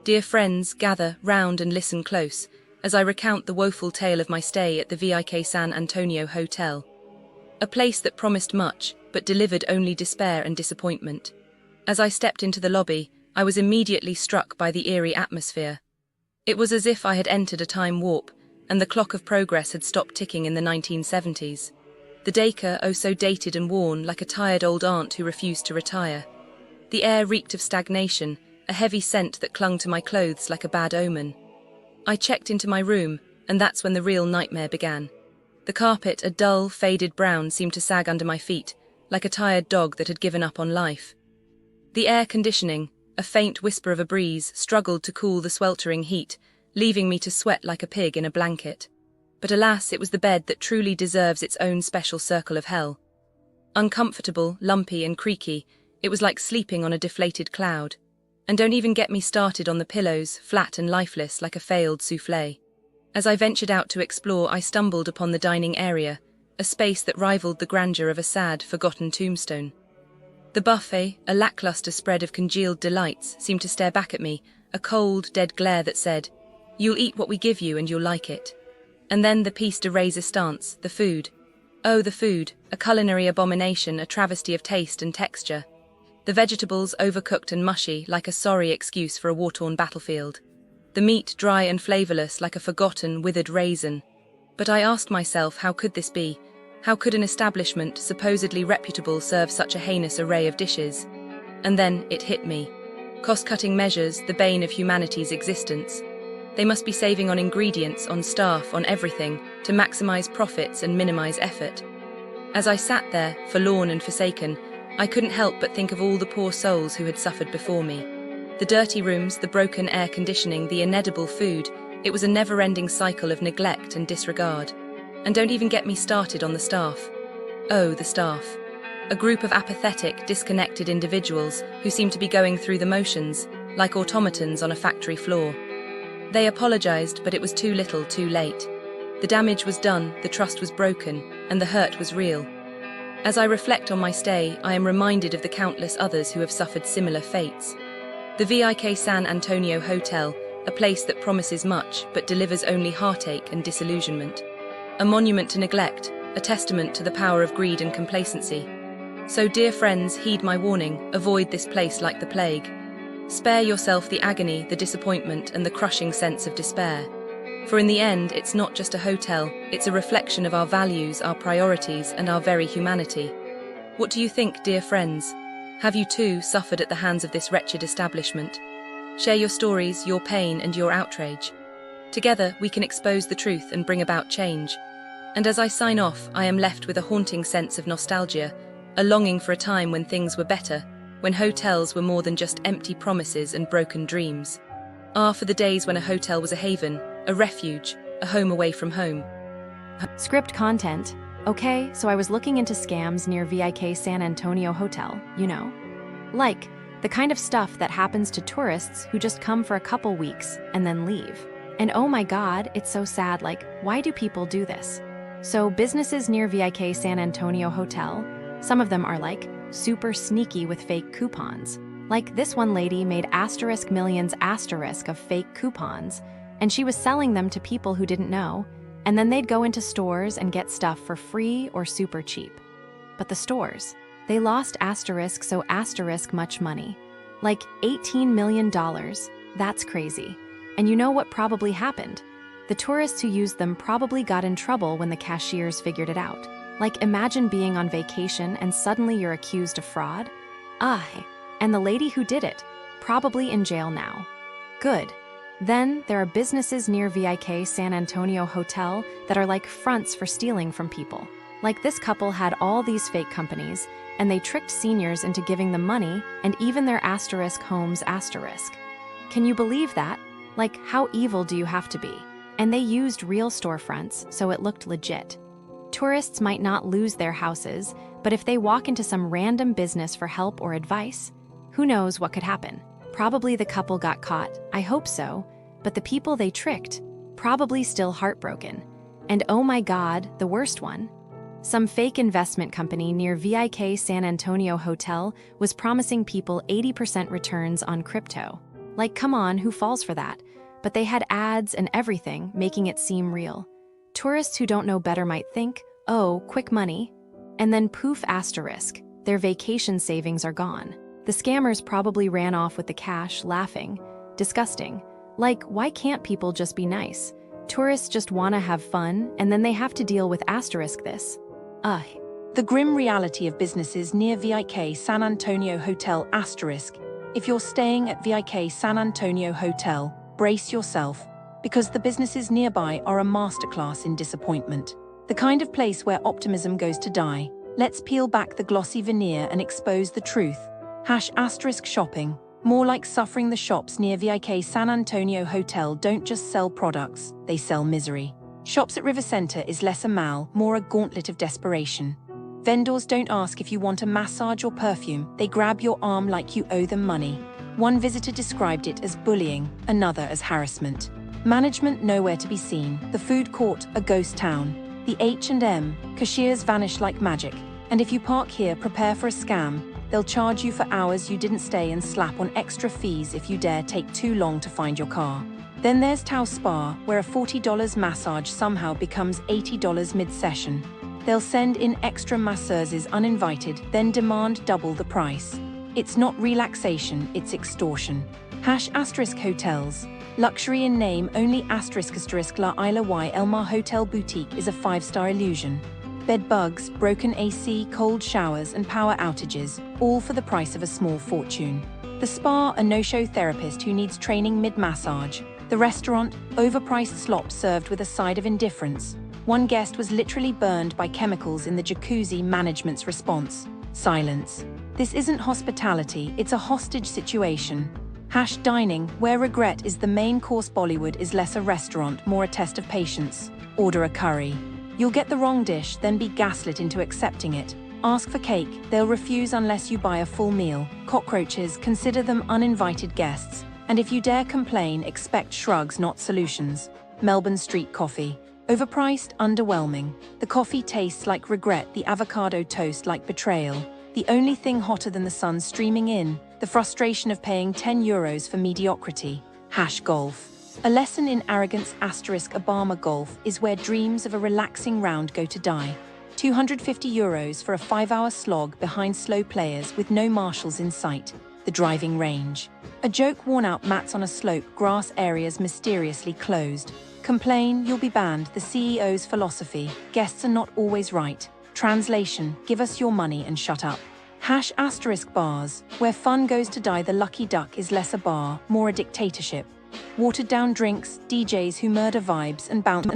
Dear friends, gather round and listen close as I recount the woeful tale of my stay at the VIK San Antonio Hotel. A place that promised much, but delivered only despair and disappointment. As I stepped into the lobby, I was immediately struck by the eerie atmosphere. It was as if I had entered a time warp, and the clock of progress had stopped ticking in the 1970s. The decor, oh so dated and worn, like a tired old aunt who refused to retire. The air reeked of stagnation, a heavy scent that clung to my clothes like a bad omen. I checked into my room, and that's when the real nightmare began. The carpet, a dull, faded brown, seemed to sag under my feet, like a tired dog that had given up on life. The air conditioning, a faint whisper of a breeze, struggled to cool the sweltering heat, leaving me to sweat like a pig in a blanket. But alas, it was the bed that truly deserves its own special circle of hell. Uncomfortable, lumpy and creaky, it was like sleeping on a deflated cloud. And don't even get me started on the pillows, flat and lifeless like a failed soufflé. As I ventured out to explore, I stumbled upon the dining area, a space that rivaled the grandeur of a sad, forgotten tombstone. The buffet, a lackluster spread of congealed delights, seemed to stare back at me, a cold, dead glare that said, "You'll eat what we give you and you'll like it." And then the piece de resistance, the food. Oh, the food, a culinary abomination, a travesty of taste and texture. The vegetables overcooked and mushy, like a sorry excuse for a war-torn battlefield. The meat dry and flavorless, like a forgotten, withered raisin. But I asked myself, how could this be? How could an establishment, supposedly reputable, serve such a heinous array of dishes? And then it hit me. Cost-cutting measures, the bane of humanity's existence. They must be saving on ingredients, on staff, on everything, to maximize profits and minimize effort. As I sat there, forlorn and forsaken, I couldn't help but think of all the poor souls who had suffered before me. The dirty rooms, the broken air conditioning, the inedible food, it was a never-ending cycle of neglect and disregard. And don't even get me started on the staff. Oh, the staff. A group of apathetic, disconnected individuals who seemed to be going through the motions, like automatons on a factory floor. They apologized, but it was too little, too late. The damage was done, the trust was broken, and the hurt was real. As I reflect on my stay, I am reminded of the countless others who have suffered similar fates. The VIK San Antonio Hotel, a place that promises much but delivers only heartache and disillusionment. A monument to neglect, a testament to the power of greed and complacency. So dear friends, heed my warning, avoid this place like the plague. Spare yourself the agony, the disappointment, and the crushing sense of despair. For in the end, it's not just a hotel, it's a reflection of our values, our priorities, and our very humanity. What do you think, dear friends? Have you too suffered at the hands of this wretched establishment? Share your stories, your pain, and your outrage. Together, we can expose the truth and bring about change. And as I sign off, I am left with a haunting sense of nostalgia, a longing for a time when things were better, when hotels were more than just empty promises and broken dreams. Ah, for the days when a hotel was a haven, a refuge, a home away from home. Script content. Okay, so I was looking into scams near VIK San Antonio Hotel, you know. Like, the kind of stuff that happens to tourists who just come for a couple weeks and then leave. And oh my god, it's so sad, like, why do people do this? So businesses near VIK San Antonio Hotel, some of them are like, super sneaky with fake coupons. Like this one lady made *millions* of fake coupons, and she was selling them to people who didn't know, and then they'd go into stores and get stuff for free or super cheap. But the stores, they lost much money. Like $18 million. That's crazy. And you know what probably happened? The tourists who used them probably got in trouble when the cashiers figured it out. Like imagine being on vacation and suddenly you're accused of fraud. And the lady who did it, probably in jail now. Good. Then there are businesses near VIK San Antonio Hotel that are like fronts for stealing from people. Like this couple had all these fake companies, and they tricked seniors into giving them money and even their *homes*. Can you believe that? Like, how evil do you have to be? And they used real storefronts, so it looked legit. Tourists might not lose their houses, but if they walk into some random business for help or advice, who knows what could happen? Probably the couple got caught, I hope so, but the people they tricked, probably still heartbroken. And oh my god, the worst one. Some fake investment company near VIK San Antonio Hotel was promising people 80% returns on crypto. Like, come on, who falls for that? But they had ads and everything, making it seem real. Tourists who don't know better might think, oh, quick money. And then poof, asterisk, their vacation savings are gone. The scammers probably ran off with the cash, laughing. Disgusting. Like, why can't people just be nice? Tourists just want to have fun, and then they have to deal with asterisk this. Ugh. The grim reality of businesses near VIK San Antonio Hotel asterisk. If you're staying at VIK San Antonio Hotel, brace yourself, because the businesses nearby are a masterclass in disappointment. The kind of place where optimism goes to die. Let's peel back the glossy veneer and expose the truth. ** shopping. More like suffering. The shops near VIK San Antonio Hotel don't just sell products, they sell misery. Shops at River Center is less a mall, more a gauntlet of desperation. Vendors don't ask if you want a massage or perfume, they grab your arm like you owe them money. One visitor described it as bullying, another as harassment. Management nowhere to be seen, the food court a ghost town. The H&M, cashiers vanish like magic. And if you park here, prepare for a scam. They'll charge you for hours you didn't stay and slap on extra fees if you dare take too long to find your car. Then there's Tao Spa, where a $40 massage somehow becomes $80 mid-session. They'll send in extra masseuses uninvited, then demand double the price. It's not relaxation, it's extortion. **hotels. Luxury in name only ***. La Isla y El Mar Hotel Boutique is a 5-star illusion. Bed bugs, broken AC, cold showers, and power outages, all for the price of a small fortune. The spa, a no-show therapist who needs training mid-massage. The restaurant, overpriced slop served with a side of indifference. One guest was literally burned by chemicals in the jacuzzi. Management's response: silence. This isn't hospitality, it's a hostage situation. *dining, where regret is the main course. Bollywood is less a restaurant, more a test of patience. Order a curry. You'll get the wrong dish, then be gaslit into accepting it. Ask for cake, they'll refuse unless you buy a full meal. Cockroaches, consider them uninvited guests. And if you dare complain, expect shrugs, not solutions. Melbourne street coffee. Overpriced, underwhelming. The coffee tastes like regret, the avocado toast like betrayal. The only thing hotter than the sun streaming in, the frustration of paying €10 for mediocrity. *golf. A lesson in arrogance ** Obama Golf is where dreams of a relaxing round go to die. €250 for a 5-hour slog behind slow players with no marshals in sight. The driving range. A joke: worn out mats on a slope, grass areas mysteriously closed. Complain, you'll be banned. The CEO's philosophy: guests are not always right. Translation: give us your money and shut up. **. Bars, where fun goes to die. The Lucky Duck is less a bar, more a dictatorship. Watered down drinks, DJs who murder vibes and bounce